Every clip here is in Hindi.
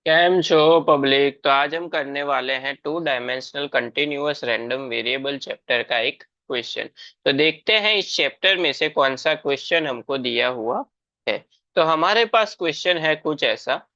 कैम छो पब्लिक। तो आज हम करने वाले हैं two dimensional continuous random variable chapter का एक क्वेश्चन। तो देखते हैं इस चैप्टर में से कौन सा क्वेश्चन हमको दिया हुआ है। तो हमारे पास क्वेश्चन है कुछ ऐसा।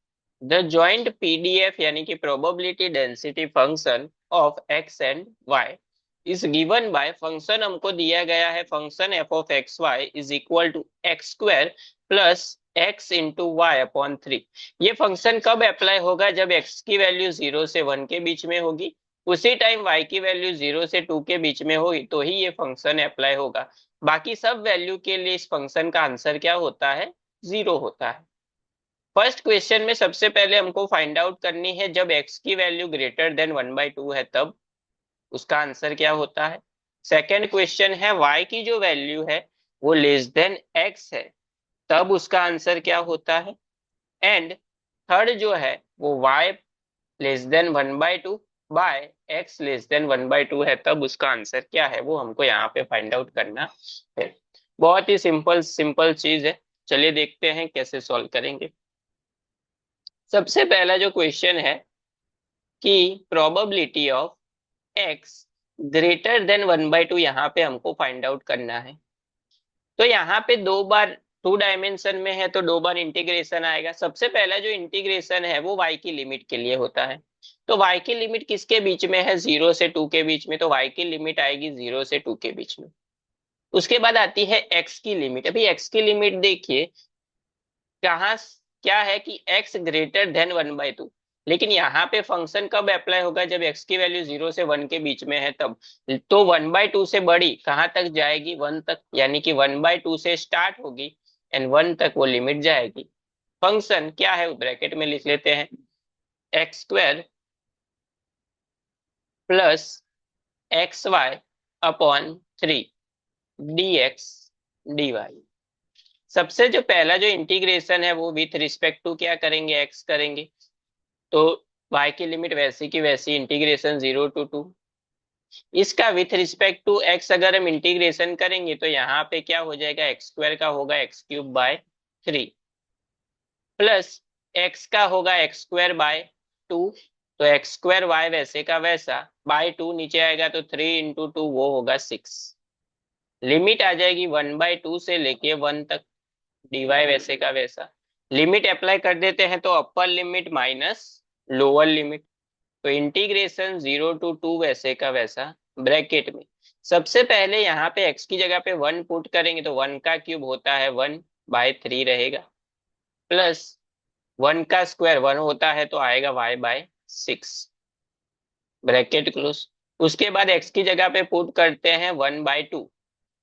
द जॉइंट पीडीएफ यानी कि probability density function of X and Y is given by function हमको दिया गया है। Function F of X Y is equal to X square plus X into Y upon 3। ये फंक्शन कब अप्लाई होगा? जब x की वैल्यू 0 से 1 के बीच में होगी। उसी टाइम y की वैल्यू 0 से 2 के बीच में होगी तो ही ये फंक्शन अप्लाई होगा। बाकी सब वैल्यू के लिए इस फंक्शन का आंसर क्या होता है? 0 होता है। फर्स्ट क्वेश्चन में सबसे पहले हमको फाइंड आउट करनी है जब x की वैल्यू ग्रेटर देन 1/2 है तब उसका आंसर क्या होता है। सेकेंड क्वेश्चन है y की जो वैल्यू है वो लेस देन x है तब उसका आंसर क्या होता है। एंड थर्ड जो है वो y less than 1/2 by x less than 1/2 है तब उसका आंसर क्या है वो हमको यहाँ पे फाइंड आउट करना है। बहुत ही सिंपल सिंपल चीज है। चलिए देखते हैं कैसे सॉल्व करेंगे। सबसे पहला जो क्वेश्चन है कि probability of x greater than 1/2 यहाँ पे हमको फाइंड आउट करना है। तो यहाँ पे दो बार टू डायमेंशन में है तो दो बार इंटीग्रेशन आएगा। सबसे पहला जो इंटीग्रेशन है वो y की लिमिट के लिए होता है। तो y की लिमिट किसके बीच में है? 0 से 2 के बीच में। तो y की लिमिट आएगी 0 से 2 के बीच में। उसके बाद आती है x की लिमिट। अभी x की लिमिट देखिए कहाँ क्या है कि x ग्रेटर देन 1/2। लेकिन यहाँ पे फंक्शन कब अप्लाई होगा? जब x की वैल्यू 0 से 1 के बीच में है तब। तो 1/2 से बड़ी कहाँ तक जाएगी? 1 तक, यानी कि 1/2 से स्टार्ट होगी एंड 1 तक वो लिमिट जाएगी। फंक्शन क्या है ब्रैकेट में लिख लेते हैं। X square plus X Y upon 3 D X D Y. सबसे जो पहला जो इंटीग्रेशन है वो विथ रिस्पेक्ट टू क्या करेंगे? एक्स करेंगे। तो y की लिमिट वैसी की वैसी, इंटीग्रेशन 0 to 2। इसका विथ रिस्पेक्ट टू x अगर हम इंटीग्रेशन करेंगे तो यहाँ पे क्या हो जाएगा? एक्स स्क्वायर का होगा x³ बाय 3 प्लस x का होगा x² बाय 2। तो x² y वैसे का वैसा बाय 2 नीचे आएगा तो 3 × 2 वो होगा 6। लिमिट आ जाएगी 1/2 से लेके 1 तक। dy वैसे का वैसा। लिमिट अप्लाई कर देते हैं तो upper limit minus lower limit. तो इंटीग्रेशन 0 to 2 वैसे का वैसा ब्रैकेट में। सबसे पहले यहाँ पे x की जगह पे 1 पुट करेंगे तो 1 का क्यूब होता है 1/3 रहेगा प्लस 1 का स्क्वायर 1 होता है तो आएगा y/6 ब्रैकेट क्लोज। उसके बाद x की जगह पे पुट करते हैं 1/2।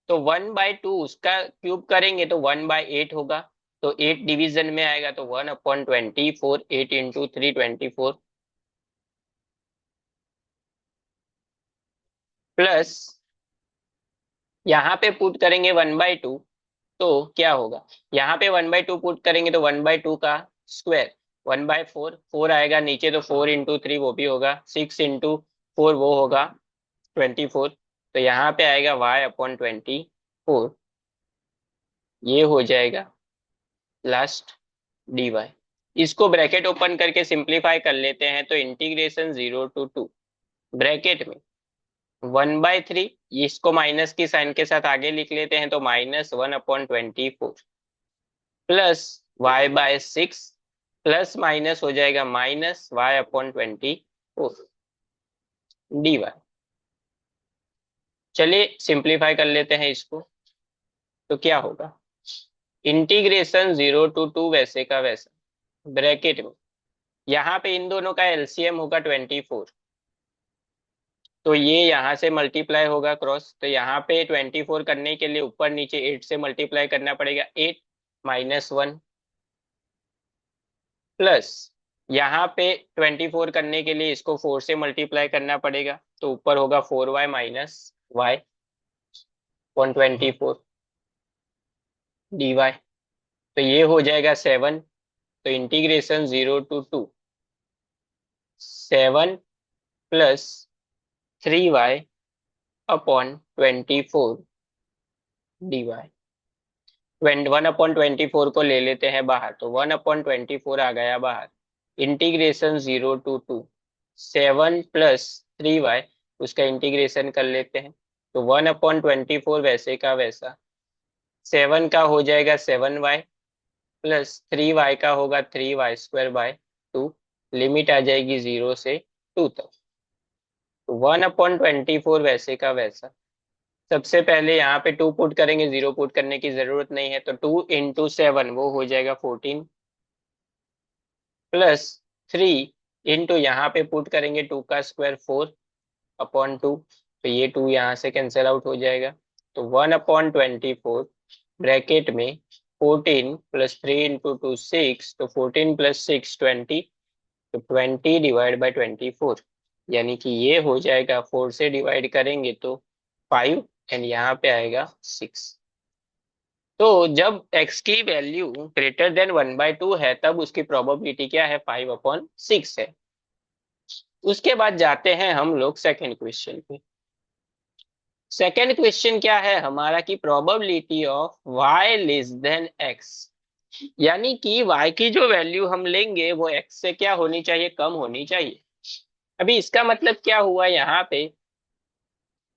तो 1/2 उसका क्यूब करेंगे तो 1/8 होगा। तो 8 डिवीजन में आएगा तो 1/24। 8 × 3 24 प्लस यहाँ पे पुट करेंगे 1/2 तो क्या होगा? यहाँ पे 1/2 पुट करेंगे तो 1/2 का स्क्वायर 1/4। 4 आएगा नीचे तो 4 × 3 वो भी होगा। 6 × 4 वो होगा 24। तो यहाँ पे आएगा y/24। ये हो जाएगा लास्ट dy। इसको ब्रैकेट ओपन करके सिंप्लीफाई कर लेते हैं तो इंटीग्रेशन 0 to 2 ब्रैकेट में 1/3। इसको माइनस की साइन के साथ आगे लिख लेते हैं तो -1/24 प्लस y/6 प्लस माइनस हो जाएगा -y/24 dy। चलिए सिंप्लीफाई कर लेते हैं इसको। तो क्या होगा? इंटीग्रेशन 0 to 2 वैसे का वैसा ब्रैकेट में यहाँ पे इन दोनों का एलसीएम होगा 24। तो ये यहाँ से मल्टीप्लाई होगा क्रॉस। तो यहाँ पे 24 करने के लिए ऊपर नीचे 8 से मल्टीप्लाई करना पड़ेगा। 8 -1 प्लस यहाँ पे 24 करने के लिए इसको 4 से मल्टीप्लाई करना पड़ेगा। तो ऊपर होगा 4y-y/24 dy। तो ये हो जाएगा 7। तो integration 0 to 2 7 plus 3y/24 dy। 1/24 को ले लेते हैं बाहर तो 1/24 आ गया बाहर। इंटीग्रेशन 0 to 2, 7 + 3y, उसका इंटीग्रेशन कर लेते हैं। तो 1/24 वैसे का वैसा, 7 का हो जाएगा 7y प्लस 3y का होगा 3y² बाय 2। लिमिट आ जाएगी 0 से 2 तक। तो 1/24 वैसे का वैसा, सबसे पहले यहाँ पे 2 पुट करेंगे, 0 पुट करने की जरूरत नहीं है, तो 2 × 7 वो हो जाएगा 14, प्लस 3 यहाँ पे पुट करेंगे 2 का स्क्वायर 4/2, तो ये 2 यहाँ से कैंसिल आउट हो जाएगा। तो 1/24 ब्रैकेट में 14 प्लस 3 × 2 6, तो 14 + 6 20, तो 20/24, यानी कि ये हो जाएगा 4 से डिवाइड करेंगे तो 5, एंड यहाँ पे आएगा 6। तो जब x की वैल्यू ग्रेटर देन 1/2 है तब उसकी प्रोबेबिलिटी क्या है, 5/6 है। उसके बाद जाते हैं हम लोग सेकेंड क्वेश्चन पे। सेकेंड क्वेश्चन क्या है हमारा कि probability of y less then x, यानी कि y की जो वैल्यू हम लेंगे वो x से क्या होनी चाहिए, कम होनी चाहिए। अभी इसका मतलब क्या हुआ, यहाँ पे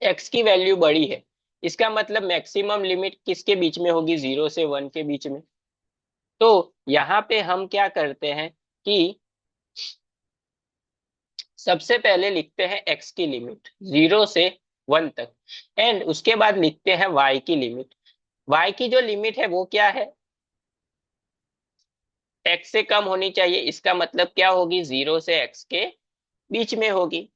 x की वैल्यू बड़ी है, इसका मतलब मैक्सिमम लिमिट किसके बीच में होगी, 0 से 1 के बीच में। तो यहाँ पे हम क्या करते हैं कि सबसे पहले लिखते हैं x की लिमिट 0 से 1 तक, एंड उसके बाद लिखते हैं y की लिमिट। y की जो लिमिट है वो क्या है, x से कम होनी चाहिए, इसका मतलब क्या होगी, 0 से x के बीच में होगी।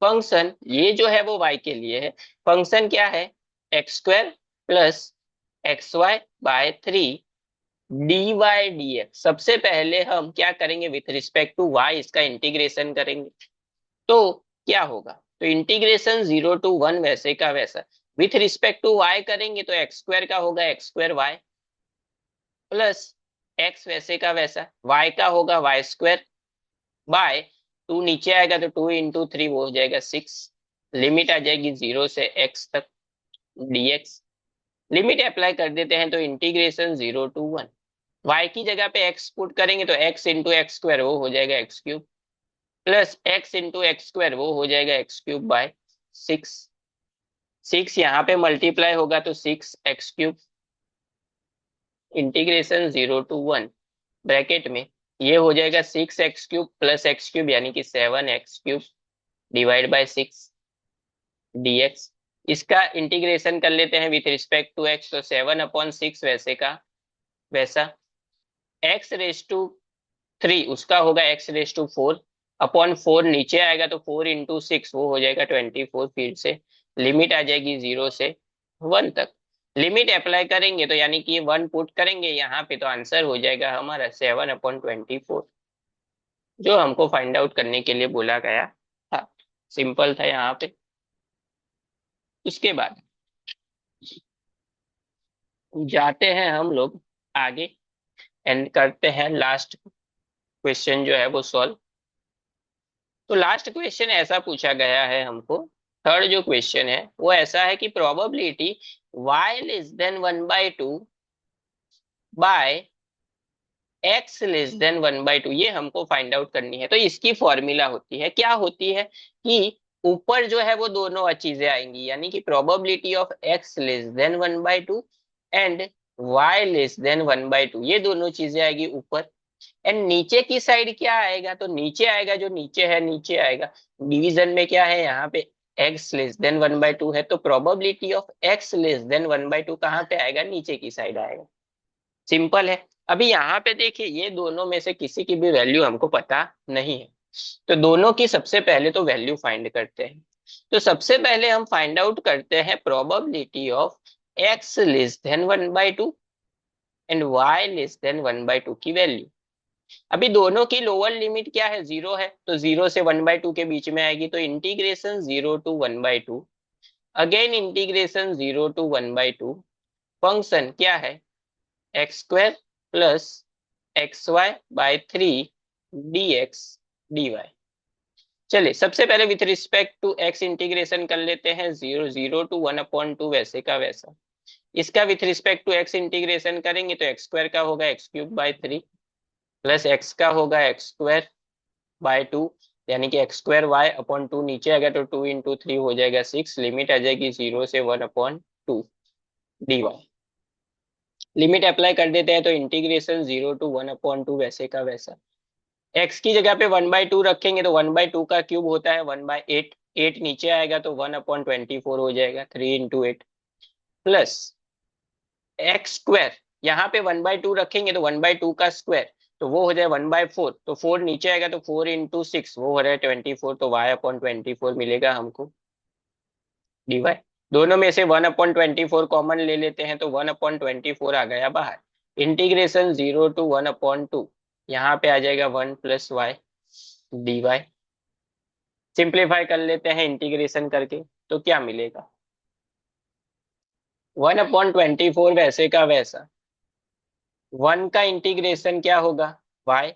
फंक्शन ये जो है वो y के लिए है, फंक्शन क्या है, x² प्लस xy/3 dy/dx। सबसे पहले हम क्या करेंगे, विथ रिस्पेक्ट टू y इसका इंटीग्रेशन करेंगे। तो क्या होगा, तो इंटीग्रेशन 0 to 1 वैसे का वैसा, विथ रिस्पेक्ट टू y करेंगे तो x² का होगा x²y प्लस x वैसे का वैसा, y का होगा y²/2, नीचे आएगा तो 2 × 3 वो हो जाएगा 6। लिमिट आ जाएगी 0 से x तक dx। लिमिट अप्लाई कर देते हैं तो इंटीग्रेशन 0 to 1, y की जगह पे x पुट करेंगे तो x × x² वो हो जाएगा x³ प्लस x × x² वो हो जाएगा x³ बाय 6। 6 यहाँ पे मल्टीप्लाई होगा तो 6x³ इंटीग्रेशन 0 to 1 ब्रैकेट में ये हो जाएगा 6x³ प्लस x³ यानी कि 7x³ डिवाइड/6 dx। इसका इंटीग्रेशन कर लेते हैं विथ रिस्पेक्ट टू x, तो 7/6 वैसे का वैसा, x⁻³ उसका होगा x⁻⁴/4, नीचे आएगा तो 4 × 6 वो हो जाएगा 24, फिर से लिमिट आ जाएगी 0 से 1 तक। लिमिट अप्लाई करेंगे तो यानी कि 1 पुट करेंगे यहाँ पे तो आंसर हो जाएगा हमारा 7/24, जो हमको फाइंड आउट करने के लिए बोला गया था। सिंपल था यहाँ पे। उसके बाद जाते हैं हम लोग आगे एंड करते हैं लास्ट क्वेश्चन जो है वो सॉल्व। तो लास्ट क्वेश्चन ऐसा पूछा गया है हमको, थर्ड जो क्वेश्चन है वो ऐसा है कि probability y less than 1/2 by x less than 1/2 ये हमको फाइंड आउट करनी है। तो इसकी फॉर्मूला होती है, क्या होती है कि ऊपर जो है वो दोनों चीजें आएंगी, यानी कि probability of x less than 1/2 and y less than 1/2, ये दोनों चीजें आएगी ऊपर। एंड नीचे की साइड क्या आएगा, तो नीचे आएगा, जो नीचे है नीचे आएगा। डिवीजन में क्या है यहाँ पे, x लेस देन 1/2 है, तो probability of x less than 1/2 कहाँ पे आएगा, नीचे की साइड आएगा। सिंपल है। अभी यहाँ पे देखिए ये दोनों में से किसी की भी वैल्यू हमको पता नहीं है, तो दोनों की सबसे पहले तो वैल्यू फाइंड करते हैं। तो सबसे पहले हम फाइंड आउट करते हैं probability of x less than 1/2 and y less than 1/2 की वैल्यू। अभी दोनों की लोअर लिमिट क्या है, 0 है, तो 0 से 1/2 के बीच में आएगी, तो integration 0 to 1/2, again integration 0 to 1/2, function क्या है, x² प्लस xy/3 dx/dy। चलिए सबसे पहले with respect to x integration कर लेते हैं, 0 to 1/2 वैसे का वैसा। इसका with respect to x integration करेंगे तो x² का होगा x³ बाय 3 प्लस एक्स का होगा एक्स स्क्वायर बाय टू, यानी कि X square Y upon two, नीचे आएगा तो 2 × 3 हो जाएगा 6, लिमिट आ जाएगी 0 से 1/2 dy। लिमिट अप्लाई कर देते हैं तो इंटीग्रेशन 0 to 1/2 वैसे का वैसा। एक्स की जगह पे 1/2 रखेंगे तो 1/2 का क्यूब होता है 1/8, 8 नीचे आएगा तो 1/24 हो जाएगा, 3 × 8 प्लस एक्स स्क्वायर, यहाँ पे 1/2 रखेंगे तो 1/2 का स्क्वायर, तो वो हो जाए 1/4, तो 4 नीचे आएगा तो 4 × 6 वो हो रहा है 24, तो y/24 मिलेगा हमको डीवाई। दोनों में से 1/24 कॉमन ले लेते हैं तो 1/24 आ गया बाहर। इंटीग्रेशन 0 to 1/2, यहाँ पे आ जाएगा 1 + y डीवाई। सिंप्लीफाई कर लेते हैं इंटीग्रेशन करके, तो क्या मिलेगा? 1/24 वैसे का वैसा, 1 का इंटीग्रेशन क्या होगा y,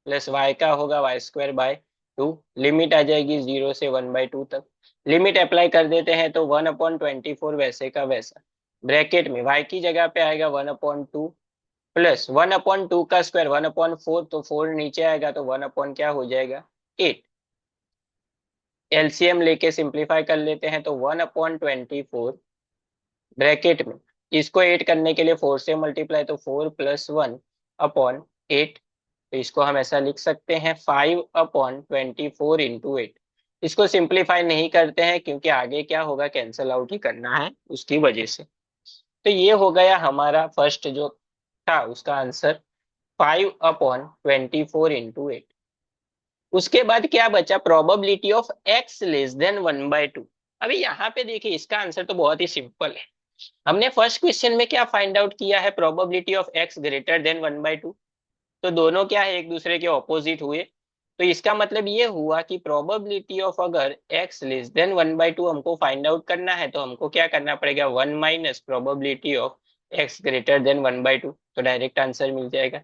प्लस y का होगा y² बाय 2, लिमिट आ जाएगी 0 से 1/2 तक। लिमिट अप्लाई कर देते हैं तो 1/24 वैसे का वैसा, ब्रैकेट में y की जगह पे आएगा 1/2 प्लस 1/2 का स्क्वायर 1/4, तो 4 नीचे आएगा तो 1 क्या हो जाएगा 8। एलसीएम लेके सिंप्लीफाई कर लेते हैं तो 1/24 ब्रैकेट में, इसको 8 करने के लिए 4 से मल्टीप्लाई, तो 4 + 1/8, तो इसको हम ऐसा लिख सकते हैं 5/24 × 8। इसको सिंप्लीफाई नहीं करते हैं क्योंकि आगे क्या होगा कैंसल आउट ही करना है उसकी वजह से। तो ये हो गया हमारा फर्स्ट जो था उसका आंसर 5/24 × 8। उसके बाद क्या बचा, प्रोबेबिलिटी ऑफ x < 1/2। अभी यहाँ पे देखिए इसका आंसर तो बहुत ही सिंपल है। हमने फर्स्ट क्वेश्चन में क्या फाइंड आउट किया है, प्रोबेबिलिटी ऑफ x < 1/2। तो दोनों क्या है एक दूसरे के ऑपोजिट हुए, तो इसका मतलब ये हुआ कि प्रोबेबिलिटी ऑफ अगर x < 1/2 हमको फाइंड आउट करना है तो हमको क्या करना पड़ेगा, 1 माइनस प्रोबेबिलिटी ऑफ x < 1/2, तो डायरेक्ट आंसर मिल जाएगा।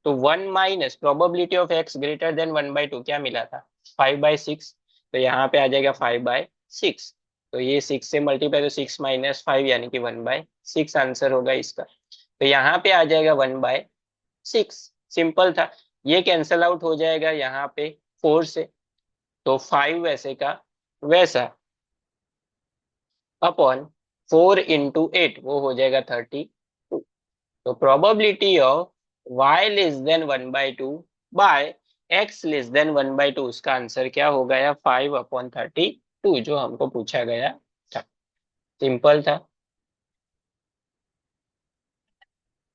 तो 1 माइनस प्रोबेबिलिटी ऑफ x < 1/2 क्या मिला था, 5/6, तो यहाँ पे आ जाएगा 5/6। तो ये 6 से मल्टीप्लाई, तो 6 - 5 यानी कि 1/6 आंसर होगा इसका। तो यहाँ पे आ जाएगा 1/6, सिंपल था। ये कैंसल आउट हो जाएगा यहाँ पे 4 से, तो 5 वैसे का वैसा अपॉन 4 × 8 वो हो जाएगा 32। तो probability of y < 1/2 by x < 1/2, उसका आंसर क्या हो गया 5/32, जो हमको पूछा गया था। सिंपल था।